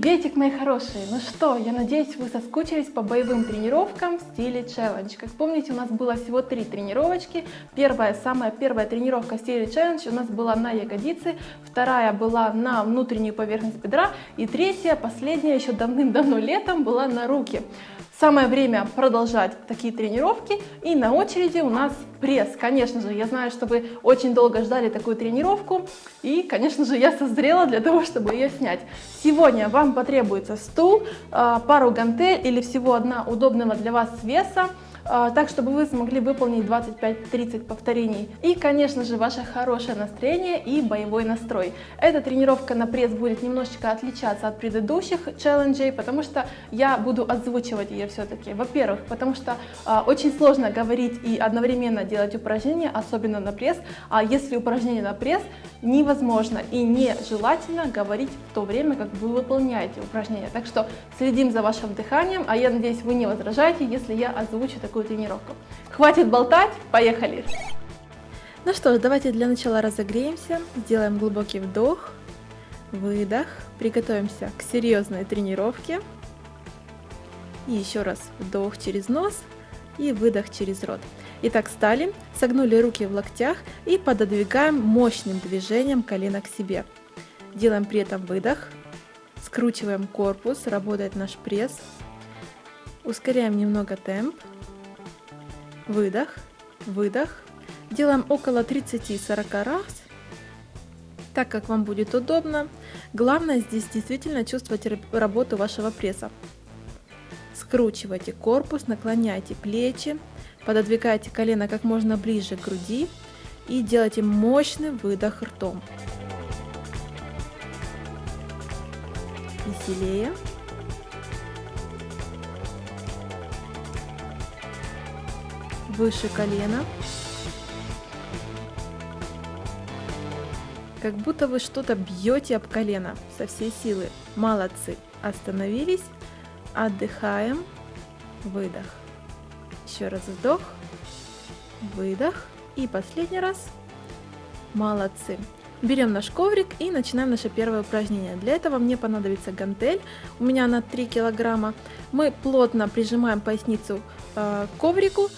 Приветик, мои хорошие! Ну что, я надеюсь, вы соскучились по боевым тренировкам в стиле челлендж. Как помните, у нас было всего 3 тренировочки. Самая первая тренировка в стиле челлендж у нас была на ягодицы, вторая была на внутреннюю поверхность бедра и третья, последняя, еще давным-давно летом была на руки. Самое время продолжать такие тренировки, и на очереди у нас пресс. Конечно же, я знаю, что вы очень долго ждали такую тренировку, и, конечно же, я созрела для того, чтобы ее снять. Сегодня вам потребуется стул, пару гантель или всего одна удобного для вас веса, так, чтобы вы смогли выполнить 25-30 повторений. И, конечно же, ваше хорошее настроение и боевой настрой. Эта тренировка на пресс будет немножечко отличаться от предыдущих челленджей, потому что я буду озвучивать ее все-таки. Во-первых, потому что очень сложно говорить и одновременно делать упражнения, особенно на пресс. А если упражнение на пресс, невозможно и нежелательно говорить в то время, как вы выполняете упражнение. Так что следим за вашим дыханием, а я надеюсь, вы не возражаете, если я озвучу такую тренировку. Хватит болтать, поехали! Ну что ж, давайте для начала разогреемся, сделаем глубокий вдох, выдох, приготовимся к серьезной тренировке. И еще раз вдох через нос и выдох через рот. Итак, встали, согнули руки в локтях и пододвигаем мощным движением колено к себе. Делаем при этом выдох, скручиваем корпус, работает наш пресс. Ускоряем немного темп. Выдох, выдох. Делаем около 30-40 раз, так как вам будет удобно. Главное здесь действительно чувствовать работу вашего пресса. Скручивайте корпус, наклоняйте плечи, пододвигайте колено как можно ближе к груди и делайте мощный выдох ртом. Веселее. Выше колена. Как будто вы что-то бьете об колено со всей силы. Молодцы. Остановились. Отдыхаем. Выдох. Еще раз вдох. Выдох. И последний раз. Молодцы. Берем наш коврик и начинаем наше первое упражнение. Для этого мне понадобится гантель. У меня она 3 килограмма. Мы плотно прижимаем поясницу к коврику.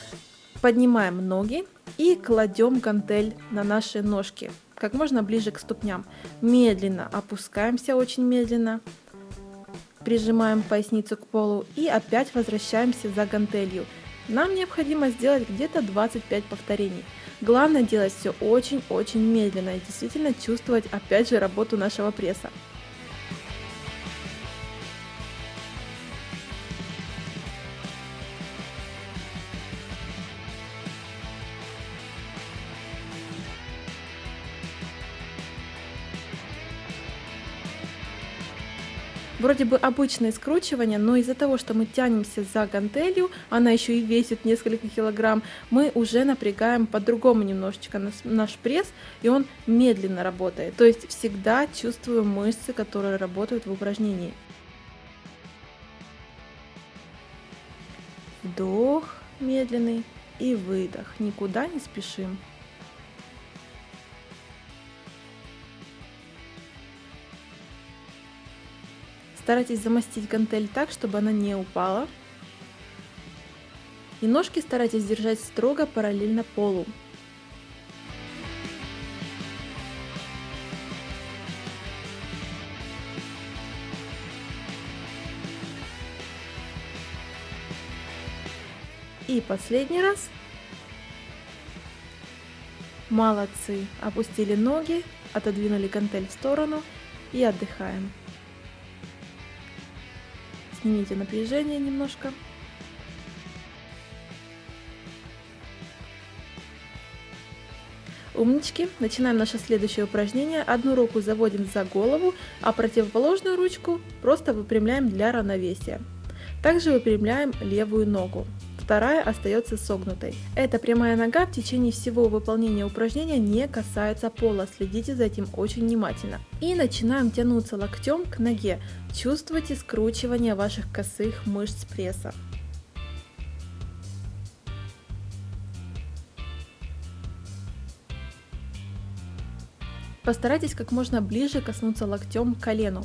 Поднимаем ноги и кладем гантель на наши ножки, как можно ближе к ступням. Медленно опускаемся, очень медленно. Прижимаем поясницу к полу и опять возвращаемся за гантелью. Нам необходимо сделать где-то 25 повторений. Главное делать все очень-очень медленно и действительно чувствовать опять же работу нашего пресса. Вроде бы обычное скручивание, но из-за того, что мы тянемся за гантелью, она еще и весит несколько килограмм, мы уже напрягаем по-другому немножечко наш пресс, и он медленно работает. То есть всегда чувствую мышцы, которые работают в упражнении. Вдох медленный и выдох. Никуда не спешим. Старайтесь замостить гантель так, чтобы она не упала. И ножки старайтесь держать строго параллельно полу. И последний раз. Молодцы. Опустили ноги, отодвинули гантель в сторону и отдыхаем. Снимите напряжение немножко. Умнички. Начинаем наше следующее упражнение. Одну руку заводим за голову, а противоположную ручку просто выпрямляем для равновесия. Также выпрямляем левую ногу. Вторая остается согнутой. Эта прямая нога в течение всего выполнения упражнения не касается пола. Следите за этим очень внимательно. И начинаем тянуться локтем к ноге. Чувствуйте скручивание ваших косых мышц пресса. Постарайтесь как можно ближе коснуться локтем к колену.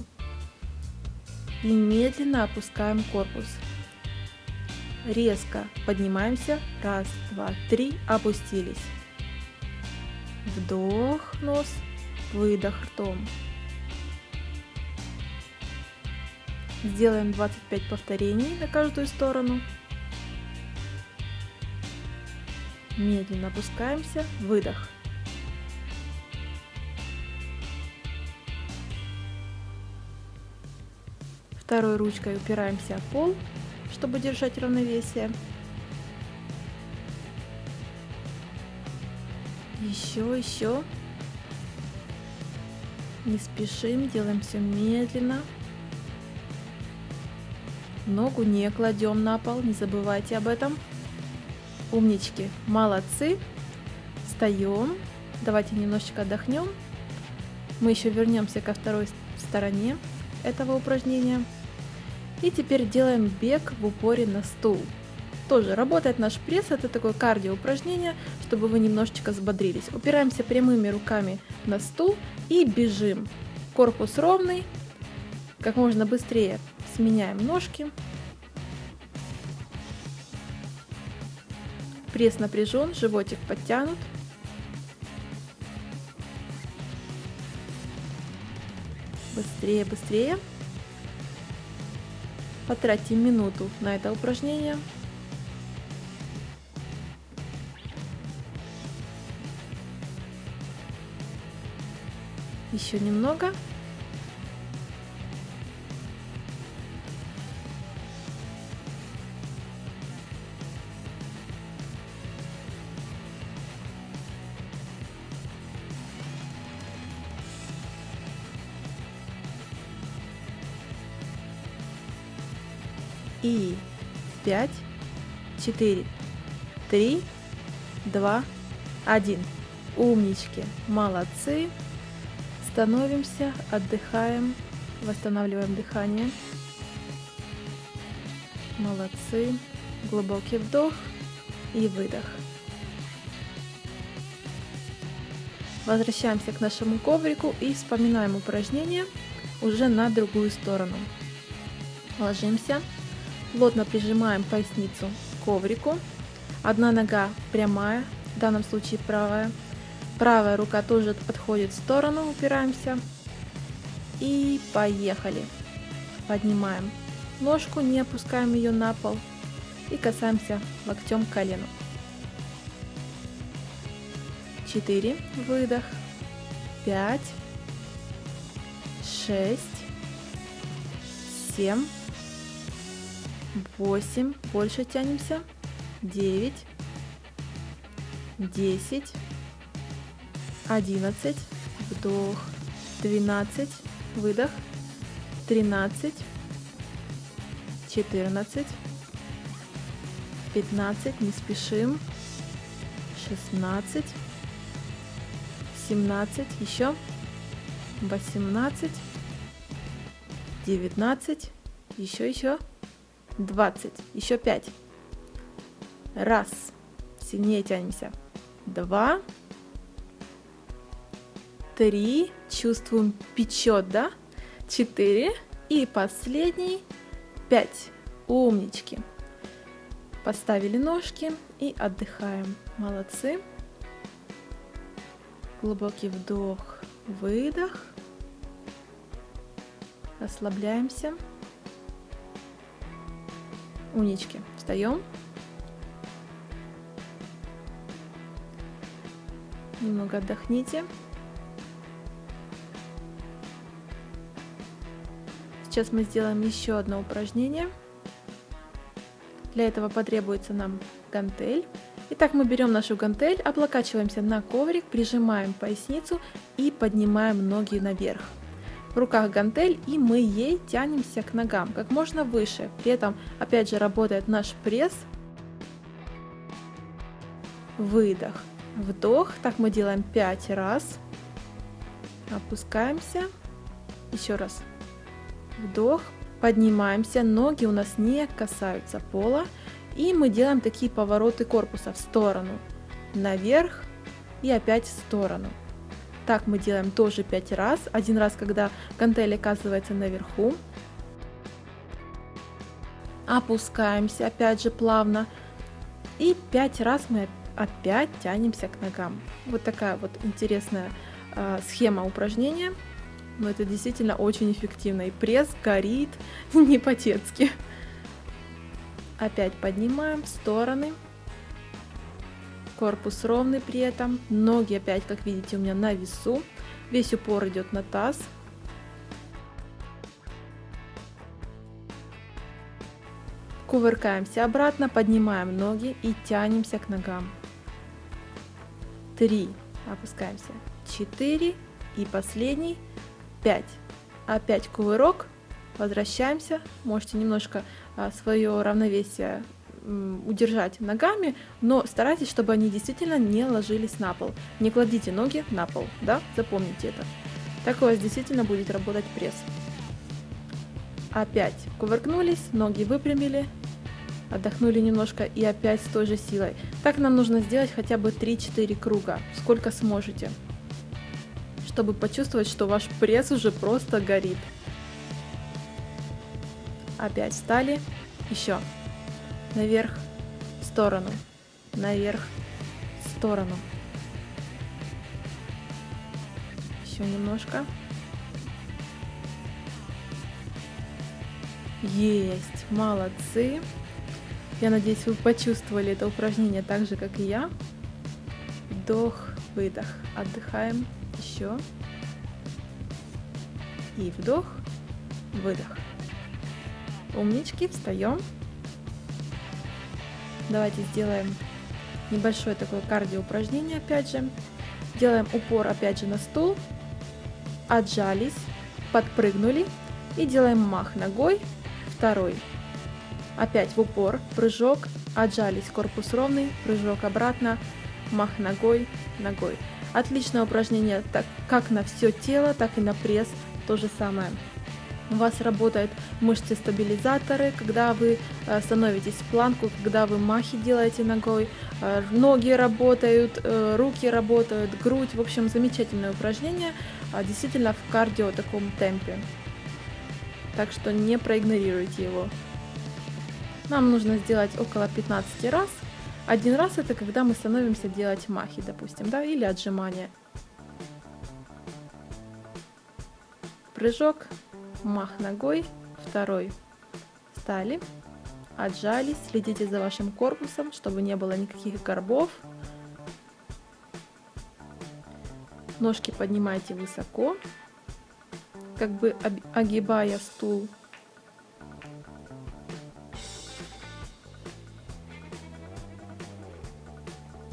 и медленно опускаем корпус. Резко поднимаемся. Раз, два, три. Опустились. Вдох, нос, выдох ртом. Сделаем 25 повторений на каждую сторону. Медленно опускаемся. Выдох. Второй ручкой упираемся в пол, чтобы держать равновесие. Еще. Не спешим, делаем все медленно. Ногу не кладем на пол, не забывайте об этом. Умнички, молодцы. Встаем. Давайте немножечко отдохнем. Мы еще вернемся ко второй стороне этого упражнения. И теперь делаем бег в упоре на стул. Тоже работает наш пресс, это такое кардио упражнение, чтобы вы немножечко взбодрились. Упираемся прямыми руками на стул и бежим. Корпус ровный, как можно быстрее сменяем ножки. Пресс напряжен, животик подтянут. Быстрее. Потратьте минуту на это упражнение. Еще немного. И 5, 4, 3, 2, 1. Умнички, молодцы. Становимся, отдыхаем, восстанавливаем дыхание. Молодцы. Глубокий вдох и выдох. Возвращаемся к нашему коврику и вспоминаем упражнение уже на другую сторону. Ложимся. Плотно прижимаем поясницу к коврику. Одна нога прямая, в данном случае правая. Правая рука тоже отходит в сторону, упираемся. И поехали. Поднимаем ножку, не опускаем ее на пол. И касаемся локтем к колену. 4, выдох. 5, 6, 7, 8, больше тянемся, 9, 10, 11, вдох, 12, выдох, 13, 14, 15, не спешим, 16, 17, еще, 18, 19, еще, 20, еще 5. Раз, сильнее тянемся. 2, 3, чувствуем печет, да? 4 и последний 5. Умнички. Поставили ножки и отдыхаем. Молодцы. Глубокий вдох, выдох. Расслабляемся. Умнички. Встаем. Немного отдохните. Сейчас мы сделаем еще одно упражнение. Для этого потребуется нам гантель. Итак, мы берем нашу гантель, облокачиваемся на коврик, прижимаем поясницу и поднимаем ноги наверх. В руках гантель, и мы ей тянемся к ногам как можно выше. При этом, опять же, работает наш пресс. Выдох, вдох. Так мы делаем 5 раз. Опускаемся. Еще раз. Вдох. Поднимаемся. Ноги у нас не касаются пола. И мы делаем такие повороты корпуса в сторону, наверх и опять в сторону. Так мы делаем тоже 5 раз. Один раз, когда гантель оказывается наверху. опускаемся, опять же плавно, и 5 раз мы опять тянемся к ногам. Вот такая вот интересная схема упражнения, но это действительно очень эффективно, и пресс горит не по-детски. Опять поднимаем в стороны, корпус ровный при этом, ноги опять, как видите, у меня на весу, весь упор идет на таз. Кувыркаемся обратно, поднимаем ноги и тянемся к ногам. 3, опускаемся, 4 и последний, 5. Опять кувырок, возвращаемся, можете немножко свое равновесие удержать ногами, но старайтесь, чтобы они действительно не ложились на пол. Не кладите ноги на пол, да, запомните это. Так у вас действительно будет работать пресс. Опять кувыркнулись, ноги выпрямили, отдохнули немножко и опять с той же силой. Так нам нужно сделать хотя бы 3-4 круга, сколько сможете, чтобы почувствовать, что ваш пресс уже просто горит. Опять встали, еще наверх, в сторону, наверх, в сторону. Еще немножко. Есть, молодцы. Я надеюсь, вы почувствовали это упражнение так же, как и я. Вдох, выдох, отдыхаем, еще. И вдох, выдох. Умнички, встаем. Давайте сделаем небольшое такое кардио упражнение, опять же. Делаем упор, опять же, на стул. Отжались, подпрыгнули и делаем мах ногой. Второй. Опять в упор, прыжок, отжались, корпус ровный, прыжок обратно, мах ногой, ногой. Отличное упражнение как на все тело, так и на пресс, то же самое. У вас работают мышцы-стабилизаторы, когда вы становитесь в планку, когда вы махи делаете ногой, ноги работают, руки работают, грудь. В общем, замечательное упражнение, действительно в кардио таком темпе. Так что не проигнорируйте его. Нам нужно сделать около 15 раз. Один раз это когда мы становимся делать махи, допустим, да, или отжимания. Прыжок, мах ногой, второй. Встали, отжались, следите за вашим корпусом, чтобы не было никаких горбов. Ножки поднимайте высоко, как бы огибая стул.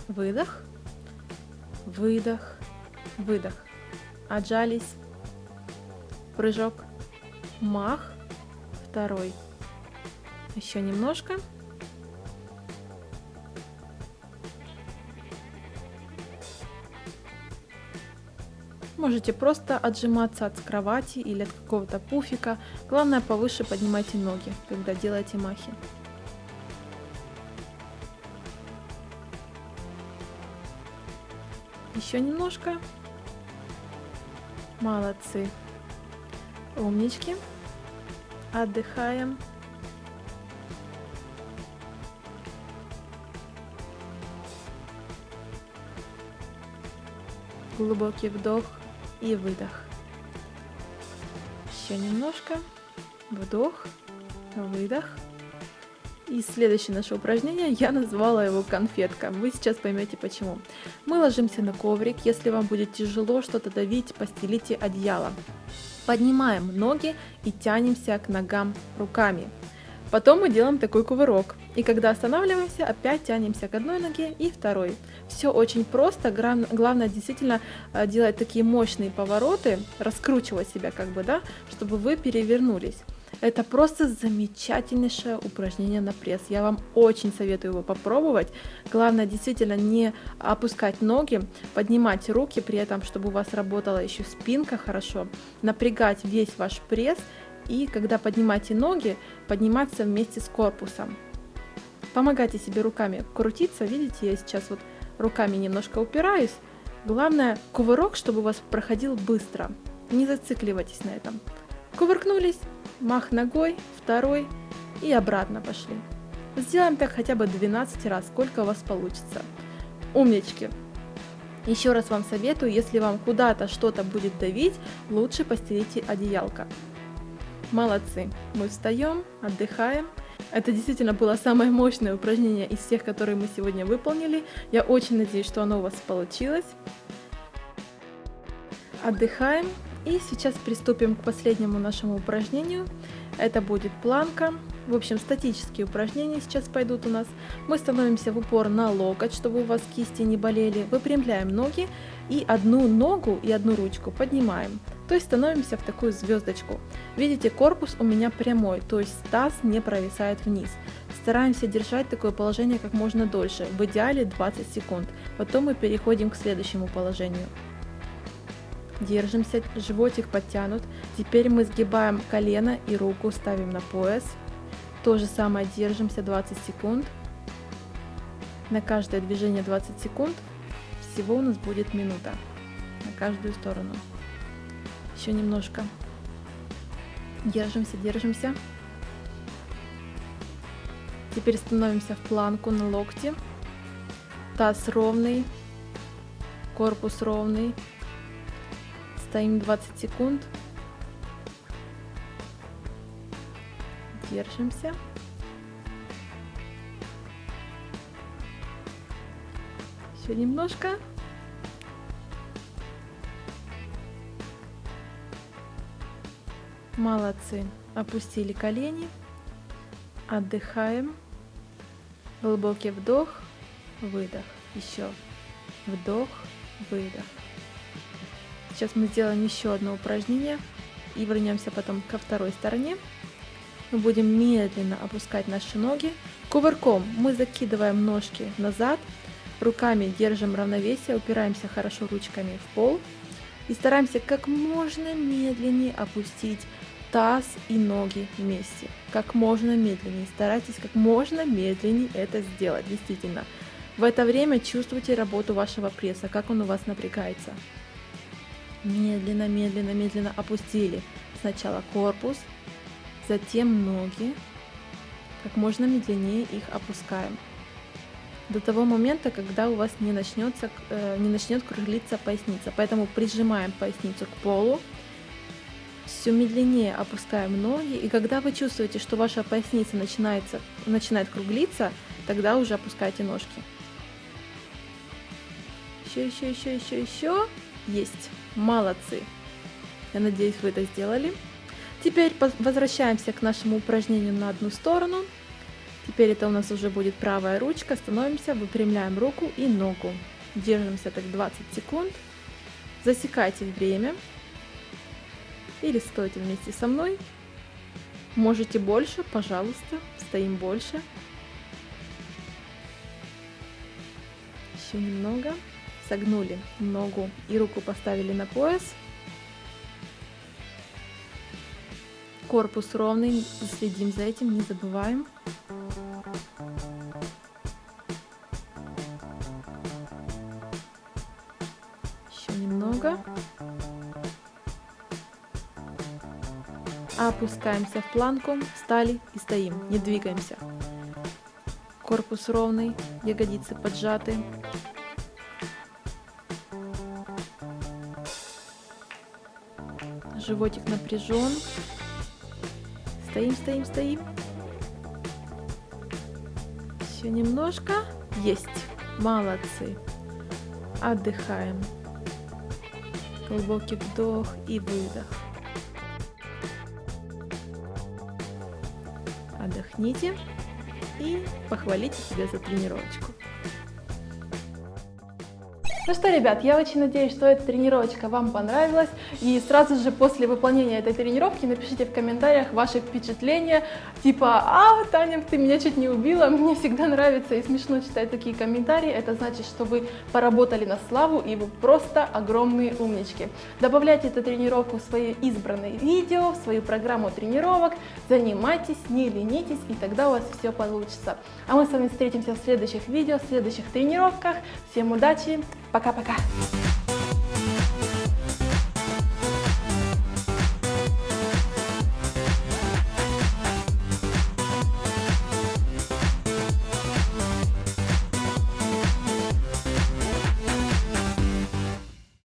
Выдох, выдох, выдох. Отжались, прыжок, мах, второй. Еще немножко. Можете просто отжиматься от кровати или от какого-то пуфика. Главное, повыше поднимайте ноги, когда делаете махи. Еще немножко. Молодцы. Умнички. Отдыхаем. Глубокий вдох и выдох. Еще немножко. Вдох, выдох. И следующее наше упражнение, я назвала его конфетка. Вы сейчас поймете почему. Мы ложимся на коврик. Если вам будет тяжело что-то давить, постелите одеяло. Поднимаем ноги и тянемся к ногам руками. Потом мы делаем такой кувырок. И когда останавливаемся, опять тянемся к одной ноге и второй. Все очень просто. Главное действительно делать такие мощные повороты, раскручивать себя как бы, да, чтобы вы перевернулись. Это просто замечательнейшее упражнение на пресс. Я вам очень советую его попробовать. Главное действительно не опускать ноги, поднимать руки, при этом, чтобы у вас работала еще спинка хорошо, напрягать весь ваш пресс и когда поднимаете ноги, подниматься вместе с корпусом. Помогайте себе руками крутиться. Видите, я сейчас вот руками немножко упираюсь. Главное, кувырок, чтобы у вас проходил быстро. Не зацикливайтесь на этом. Кувыркнулись, мах ногой, второй, и обратно пошли. Сделаем так хотя бы 12 раз, сколько у вас получится. Умнички! Еще раз вам советую, если вам куда-то что-то будет давить, лучше постелите одеялко. Молодцы! Мы встаем, отдыхаем. Это действительно было самое мощное упражнение из всех, которые мы сегодня выполнили. Я очень надеюсь, что оно у вас получилось. Отдыхаем. И сейчас приступим к последнему нашему упражнению. Это будет планка. В общем, статические упражнения сейчас пойдут у нас. Мы становимся в упор на локоть, чтобы у вас кисти не болели. Выпрямляем ноги и одну ногу и одну ручку поднимаем. То есть становимся в такую звездочку. Видите, корпус у меня прямой, то есть таз не провисает вниз. Стараемся держать такое положение как можно дольше, в идеале 20 секунд. Потом мы переходим к следующему положению. Держимся, животик подтянут. Теперь мы сгибаем колено и руку ставим на пояс. То же самое держимся 20 секунд. На каждое движение 20 секунд. Всего у нас будет минута на каждую сторону. Еще немножко. Держимся, держимся. Теперь становимся в планку на локте. Таз ровный, корпус ровный. Стоим 20 секунд. Держимся. Еще немножко. Молодцы. Опустили колени. Отдыхаем. Глубокий вдох, выдох. Еще вдох, выдох. Сейчас мы сделаем еще одно упражнение и вернемся потом ко второй стороне. Мы будем медленно опускать наши ноги. Кувырком мы закидываем ножки назад, руками держим равновесие, упираемся хорошо ручками в пол и стараемся как можно медленнее опустить таз и ноги вместе. Как можно медленнее. Старайтесь как можно медленнее это сделать, действительно. В это время чувствуйте работу вашего пресса, как он у вас напрягается. Медленно, медленно, медленно опустили сначала корпус, затем ноги. Как можно медленнее их опускаем. До того момента, когда у вас не начнет круглиться поясница. Поэтому прижимаем поясницу к полу. Все медленнее опускаем ноги. И когда вы чувствуете, что ваша поясница начинает круглиться, тогда уже опускайте ножки. Еще. Есть. Молодцы. Я надеюсь, вы это сделали. Теперь возвращаемся к нашему упражнению на одну сторону. Теперь это у нас уже будет правая ручка. Становимся, выпрямляем руку и ногу. Держимся так 20 секунд. Засекайте время. Или стойте вместе со мной. Можете больше, пожалуйста. Стоим больше. Еще немного. Согнули ногу и руку поставили на пояс. Корпус ровный, следим за этим, не забываем. Еще немного. Опускаемся в планку, встали и стоим, не двигаемся. Корпус ровный, ягодицы поджаты. Животик напряжен. Стоим. Еще немножко. Есть. Молодцы. Отдыхаем. Глубокий вдох и выдох. Отдохните и похвалите себя за тренировочку. Ну что, ребят, я очень надеюсь, что эта тренировочка вам понравилась. И сразу же после выполнения этой тренировки напишите в комментариях ваши впечатления. Типа, Таня, ты меня чуть не убила. Мне всегда нравится и смешно читать такие комментарии. Это значит, что вы поработали на славу и вы просто огромные умнички. Добавляйте эту тренировку в свои избранные видео, в свою программу тренировок. Занимайтесь, не ленитесь, и тогда у вас все получится. А мы с вами встретимся в следующих видео, в следующих тренировках. Всем удачи! Пока-пока!